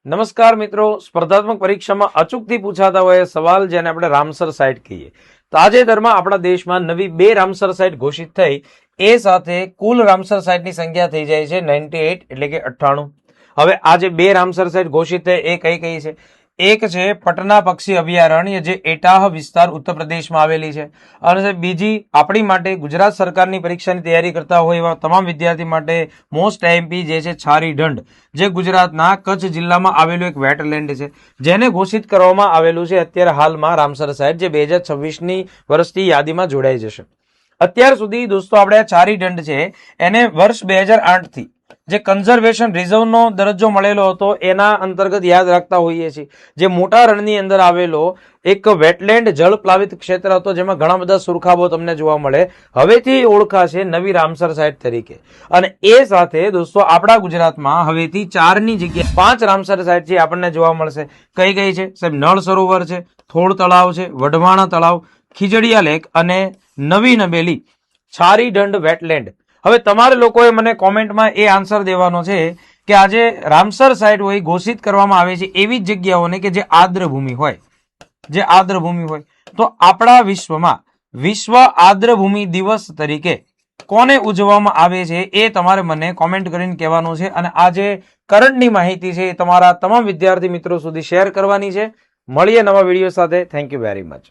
નમસ્કાર મિત્રો, સ્પર્ધાત્મક પરીક્ષામાં અચૂકથી પૂછાતા હોય સવાલ જેને આપણે રામસર સાઇટ કહીએ. તાજેતરમાં આપણા દેશમાં નવી 2 રામસર સાઇટ ઘોષિત થઈ. એ સાથે કુલ રામસર સાઇટની સંખ્યા થઈ જાય છે 98 એટલે કે 98. હવે આ જે 2 રામસર સાઇટ ઘોષિત થઈ એ કઈ કઈ છે? એક છે પટના પક્ષી અભયારણ્ય જે એટાહ વિસ્તાર ઉત્તર પ્રદેશમાં આવેલી છે, અને બીજી આપણી માટે ગુજરાત સરકારની પરીક્ષાની તૈયારી કરતા હોય એવા તમામ વિદ્યાર્થી માટે મોસ્ટ આઈએમપી જે છે છારી ઢંઢ, જે ગુજરાતના કચ્છ જિલ્લામાં આવેલું એક વેટલેન્ડ છે, જેને ઘોષિત કરવામાં આવેલું છે અત્યારે હાલમાં રામસર સાઇટ, જે 2026ની વર્ષની યાદીમાં જોડાઈ જશે. અત્યાર સુધી દોસ્તો આપણે આ છારી ઢંઢ છે એને વર્ષ 2008થી જે કન્ઝર્વેશન રિઝર્વનો દરજ્જો મળેલો હતો એના અંતર્ગત યાદ રાખતા હોઈએ છીએ. જે મોટા રણની અંદર આવેલો એક વેટલેન્ડ જળ પ્લાવિત ક્ષેત્ર હતો, જેમાં ઘણા બધા સુરખાબો તમને જોવા મળે. હવેથી ઓળખાશે નવી રામસર સાઇટ તરીકે. અને એ સાથે દોસ્તો આપણા ગુજરાતમાં હવેથી 4ની જગ્યાએ 5 રામસર સાઇટ છે આપણને જોવા મળશે. કઈ કઈ છે સાહેબ? નળ સરોવર છે, થોળ તળાવ છે, વઢવાણા તળાવ, ખીજડીયા લેક અને નવી નવેલી છારી ઢંઢ વેટલેન્ડ. હવે તમારે લોકોએ મને કોમેન્ટમાં એ આન્સર દેવાનો છે કે આજે રામસર સાઇટ હોય ઘોષિત કરવામાં આવે છે એવી જ જગ્યાઓને કે જે આદ્રભૂમિ હોય, તો આપણા વિશ્વમાં વિશ્વ આદ્રભૂમિ દિવસ તરીકે કોને ઉજવવામાં આવે છે એ તમારે મને કોમેન્ટ કરીને કહેવાનું છે. અને આ જે કરંટની માહિતી છે એ તમારા તમામ વિદ્યાર્થી મિત્રો સુધી શેર કરવાની છે. મળીએ નવા વિડીયો સાથે. Thank you very much.